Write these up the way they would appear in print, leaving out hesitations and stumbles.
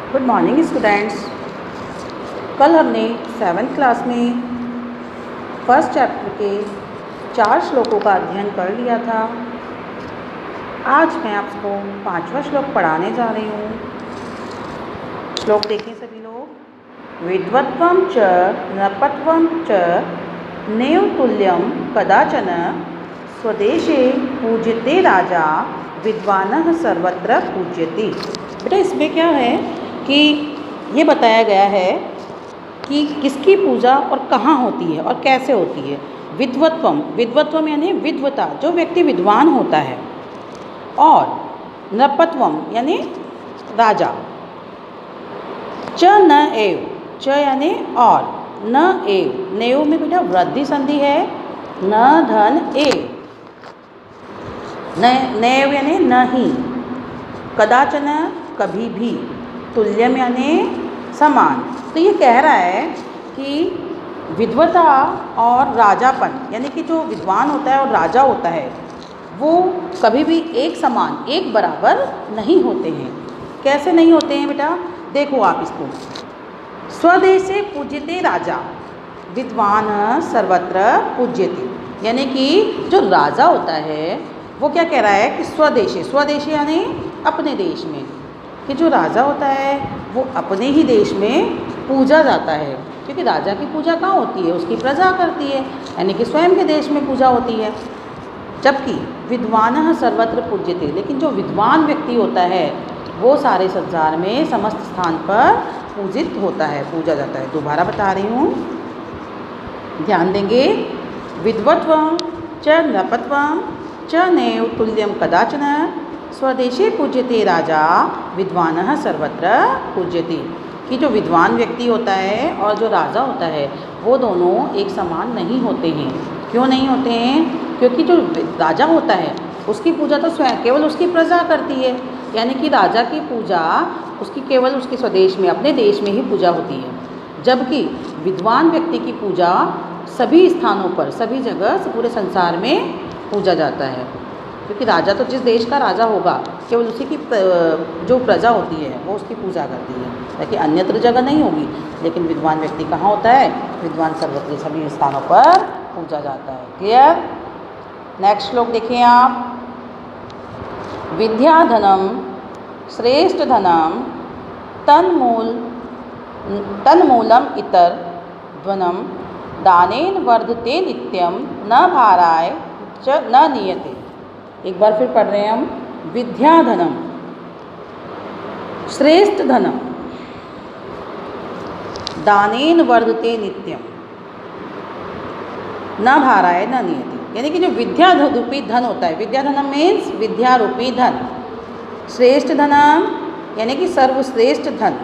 Good morning students. कल हमने 7th class में फर्स्ट चैप्टर के 4 श्लोकों का अध्ययन कर लिया था। आज मैं आपको 5वां श्लोक पढ़ाने जा रही हूँ। श्लोक देखें सभी लोग। विद्वत्वं च नृपत्वं च नैव तुल्यं कदाचन स्वदेशे पूज्यते राजा विद्वानः सर्वत्र पूज्यते। बेटा इसमें क्या है कि ये बताया गया है कि किसकी पूजा और कहाँ होती है और कैसे होती है। विद्वत्वम यानी विद्वता, जो व्यक्ति विद्वान होता है, और नृपत्वम यानी राजा। च न एव, च यानी और, न एव, नेव में बेटा वृद्धि संधि है, न धन एव, नैव यानी नहीं, कदाचन कभी भी, तुल्यम यानी समान। तो ये कह रहा है कि विद्वता और राजापन यानी कि जो विद्वान होता है और राजा होता है वो कभी भी एक समान, एक बराबर नहीं होते हैं। कैसे नहीं होते हैं बेटा, देखो आप इसको। स्वदेशे पूज्यते राजा विद्वान सर्वत्र पूज्यते, यानी कि जो राजा होता है वो क्या कह रहा है कि स्वदेशे, स्वदेशे यानी अपने देश में, कि जो राजा होता है वो अपने ही देश में पूजा जाता है, क्योंकि राजा की पूजा कहाँ होती है, उसकी प्रजा करती है, यानी कि स्वयं के देश में पूजा होती है। जबकि विद्वानः सर्वत्र पूज्यते, लेकिन जो विद्वान व्यक्ति होता है वो सारे संसार में समस्त स्थान पर पूजित होता है, पूजा जाता है। दोबारा बता रही हूँ, ध्यान देंगे। विद्वत्वं च नृपत्वं च नैव तुल्यं कदाचन स्वदेशे पूज्यते राजा विद्वानः सर्वत्र पूज्यते, कि जो विद्वान व्यक्ति होता है और जो राजा होता है वो दोनों एक समान नहीं होते हैं। क्यों नहीं होते हैं? क्योंकि जो राजा होता है उसकी पूजा तो स्वयं केवल उसकी प्रजा करती है, यानी कि राजा की पूजा उसकी केवल उसके स्वदेश में, अपने देश में ही पूजा होती है। जबकि विद्वान व्यक्ति की पूजा सभी स्थानों पर, सभी जगह, पूरे संसार में पूजा जाता है, क्योंकि राजा तो जिस देश का राजा होगा केवल उसी की जो प्रजा होती है वो उसकी पूजा करती है, ताकि अन्यत्र जगह नहीं होगी। लेकिन विद्वान व्यक्ति कहाँ होता है? विद्वान सर्वत्र सभी स्थानों पर पूजा जाता है। क्लियर? नेक्स्ट श्लोक देखिए आप। विद्याधनम श्रेष्ठ धनम तन्मूलम इतर ध्वनम दानेन वर्धते नित्यम न भाराय च न नियते। एक बार फिर पढ़ रहे हैं हम। विद्याधनम श्रेष्ठ धनम दानेन वर्धते नित्यम न भाराय न नियते, यानी कि जो विद्या रूपी धन होता है, विद्याधनम मीन्स विद्या रूपी धन, श्रेष्ठ धनम यानी कि सर्वश्रेष्ठ धन,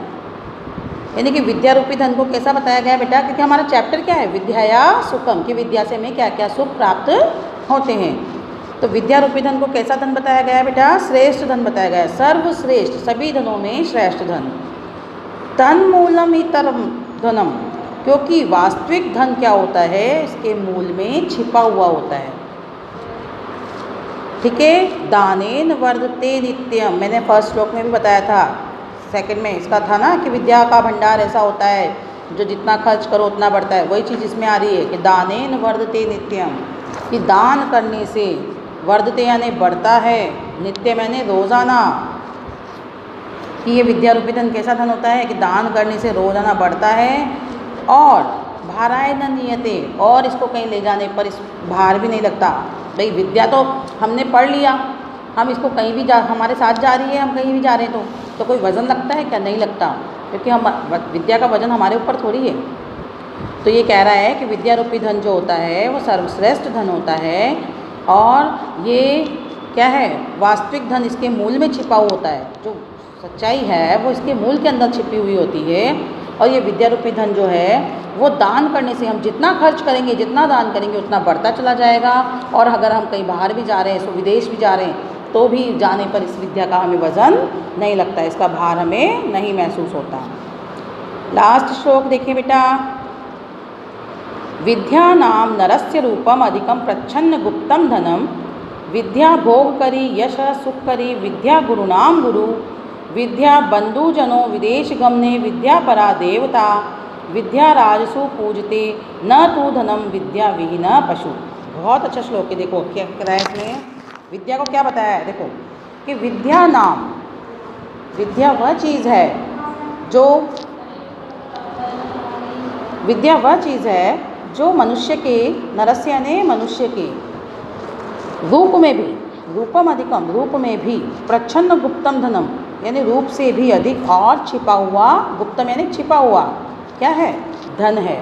यानी कि विद्या रूपी धन को कैसा बताया गया बेटा? क्योंकि हमारा चैप्टर क्या है? विद्या सुखम, कि विद्या से हमें क्या क्या सुख प्राप्त होते हैं। तो विद्या रूपी धन को कैसा धन बताया गया है बेटा? श्रेष्ठ धन बताया गया है, सर्वश्रेष्ठ, सभी धनों में श्रेष्ठ धन। तन्मूलम इतरम धनम, क्योंकि वास्तविक धन क्या होता है? इसके मूल में छिपा हुआ होता है। ठीक है। दानेन वर्धते नित्यम, मैंने फर्स्ट श्लोक में भी बताया था, सेकंड में इसका था ना कि विद्या का भंडार ऐसा होता है जो जितना खर्च करो उतना बढ़ता है। वही चीज़ इसमें आ रही है कि दानेन वर्धते नित्यम, कि दान करने से, वर्धते यानी बढ़ता है, नित्य यानी रोज़ाना, कि ये विद्या रूपी धन कैसा धन होता है कि दान करने से रोज़ाना बढ़ता है, और भाराय न नियते, और इसको कहीं ले जाने पर इस भार भी नहीं लगता। भाई विद्या तो हमने पढ़ लिया, हम इसको कहीं भी हमारे साथ जा रही है, हम कहीं भी जा रहे हैं तो कोई वज़न लगता है क्या? नहीं लगता, क्योंकि हम विद्या का वज़न हमारे ऊपर थोड़ी है। तो ये कह रहा है कि विद्या रूपी धन जो होता है वो सर्वश्रेष्ठ धन होता है, और ये क्या है? वास्तविक धन इसके मूल में छिपा हुआ होता है, जो सच्चाई है वो इसके मूल के अंदर छिपी हुई होती है। और ये विद्या रूपी धन जो है वो दान करने से, हम जितना खर्च करेंगे, जितना दान करेंगे उतना बढ़ता चला जाएगा। और अगर हम कहीं बाहर भी जा रहे हैं, विदेश भी जा रहे हैं, तो भी जाने पर इस विद्या का हमें वज़न नहीं लगता, इसका भार हमें नहीं महसूस होता। लास्ट श्लोक देखिए बेटा। विद्या नाम नरस्य रूपम अधिकम प्रच्छन्न गुप्तम धनम विद्या भोग करी यश सुख करी विद्या गुरुनाम गुरु विद्या बंधुजनों विदेश गमने विद्या परा देवता विद्या राजसु पूजते न तू धनम विद्या विहीन पशु। बहुत अच्छा श्लोक है। देखो क्या कह रहा है इसमें, विद्या को क्या बताया है। देखो कि विद्या नाम, विद्या वह चीज़ है जो, विद्या वह चीज़ है जो मनुष्य के, नरस्य यानी मनुष्य के रूप में भी, रूपम अधिकम, रूप में भी, प्रच्छन्न गुप्तम धनम यानी रूप से भी अधिक, और छिपा हुआ, गुप्तम यानी छिपा हुआ क्या है, धन है।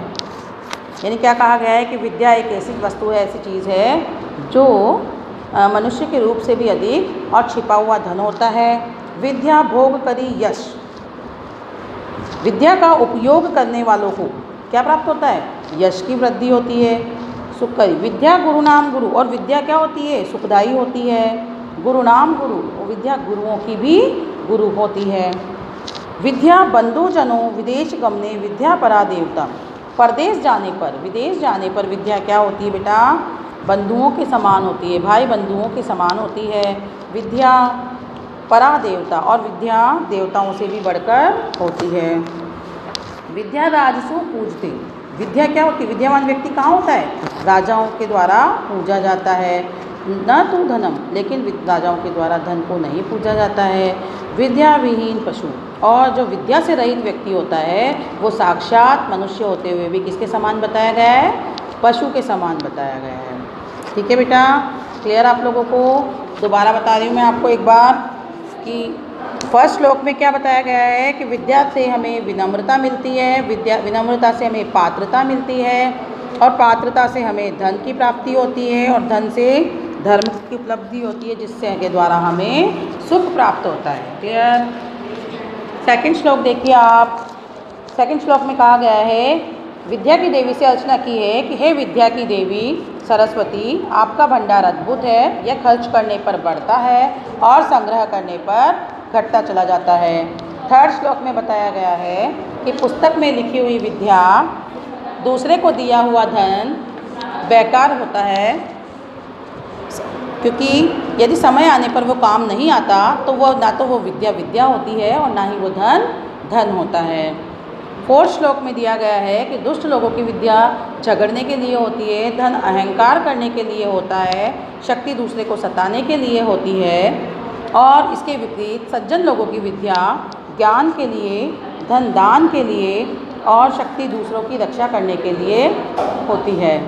यानी क्या कहा गया है कि विद्या एक ऐसी वस्तु है, ऐसी चीज़ है जो मनुष्य के रूप से भी अधिक और छिपा हुआ धन होता है। विद्या भोग करी यश, विद्या का उपयोग करने वालों को क्या प्राप्त होता है, यश की वृद्धि होती है। सुख करी विद्या गुरु नाम गुरु, और विद्या क्या होती है, सुखदायी होती है। गुरु नाम गुरु, और विद्या गुरुओं की भी गुरु होती है। विद्या बंधुजनों विदेश गमने विद्या परा देवता, परदेश जाने पर, विदेश जाने पर विद्या क्या होती है बेटा, बंधुओं के समान होती है, भाई बंधुओं के समान होती है। विद्या परा देवता, और विद्या देवताओं से भी बढ़कर होती है। विद्या राजसु पूजते, विद्या क्या होती है, विद्यावान व्यक्ति कहाँ होता है, राजाओं के द्वारा पूजा जाता है। न तो धनम, लेकिन राजाओं के द्वारा धन को नहीं पूजा जाता है। विद्या विहीन पशु, और जो विद्या से रहित व्यक्ति होता है वो साक्षात मनुष्य होते हुए भी किसके समान बताया गया है, पशु के समान बताया गया है। ठीक है बेटा, क्लियर आप लोगों को। दोबारा बता रही हूँ मैं आपको एक बार कि फर्स्ट श्लोक में क्या बताया गया है कि विद्या से हमें विनम्रता मिलती है, विद्या, विनम्रता से हमें पात्रता मिलती है, और पात्रता से हमें धन की प्राप्ति होती है, और धन से धर्म की उपलब्धि होती है, जिससे के द्वारा हमें सुख प्राप्त होता है। क्लियर। सेकंड श्लोक देखिए आप। सेकंड श्लोक में कहा गया है, विद्या की देवी से अर्चना की है कि हे विद्या की देवी सरस्वती, आपका भंडार अद्भुत है, यह खर्च करने पर बढ़ता है और संग्रह करने पर घटता चला जाता है। थर्ड श्लोक में बताया गया है कि पुस्तक में लिखी हुई विद्या, दूसरे को दिया हुआ धन बेकार होता है, क्योंकि यदि समय आने पर वो काम नहीं आता तो वो ना तो वो विद्या विद्या होती है और ना ही वो धन धन होता है। फोर्थ श्लोक में दिया गया है कि दुष्ट लोगों की विद्या झगड़ने के लिए होती है, धन अहंकार करने के लिए होता है, शक्ति दूसरे को सताने के लिए होती है, और इसके विपरीत सज्जन लोगों की विद्या ज्ञान के लिए, धन दान के लिए और शक्ति दूसरों की रक्षा करने के लिए होती है।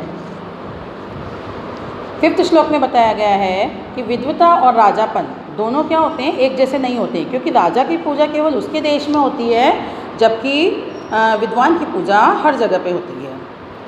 फिफ्थ श्लोक में बताया गया है कि विद्वता और राजापन दोनों क्या होते हैं, एक जैसे नहीं होते, क्योंकि राजा की पूजा केवल उसके देश में होती है, जबकि विद्वान की पूजा हर जगह पे होती है।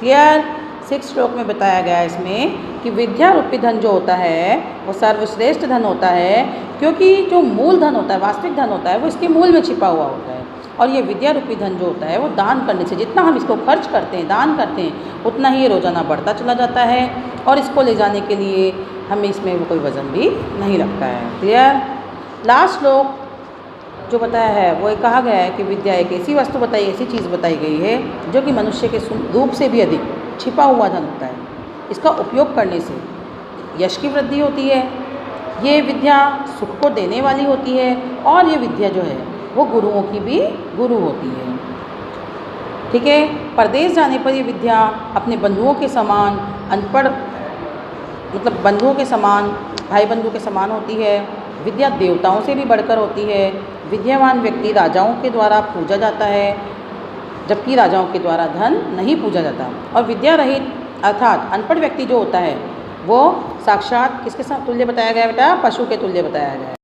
क्लियर। सिक्स श्लोक में बताया गया है इसमें कि विद्या रूपी धन जो होता है वो सर्वश्रेष्ठ धन होता है, क्योंकि जो मूल धन होता है, वास्तविक धन होता है, वो इसके मूल में छिपा हुआ होता है। और ये विद्या रूपी धन जो होता है वो दान करने से, जितना हम इसको खर्च करते हैं, दान करते हैं, उतना ही रोज़ाना बढ़ता चला जाता है, और इसको ले जाने के लिए हमें इसमें कोई वज़न भी नहीं लगता है। क्लियर। लास्ट श्लोक जो बताया है वो ये कहा गया है कि विद्या एक ऐसी वस्तु बताई, ऐसी चीज़ बताई गई है जो कि मनुष्य के रूप से भी अधिक छिपा हुआ धन होता है। इसका उपयोग करने से यश की वृद्धि होती है, ये विद्या सुख को देने वाली होती है, और ये विद्या जो है वो गुरुओं की भी गुरु होती है। ठीक है। परदेश जाने पर ये विद्या अपने बंधुओं के समान, अनपढ़ मतलब बंधुओं के समान, भाई बंधु के समान होती है। विद्या देवताओं से भी बढ़कर होती है। विद्यावान व्यक्ति राजाओं के द्वारा पूजा जाता है, जबकि राजाओं के द्वारा धन नहीं पूजा जाता। और विद्या रहित अर्थात अनपढ़ व्यक्ति जो होता है वो साक्षात किसके साथ तुल्य बताया गया बेटा, पशु के तुल्य बताया गया है।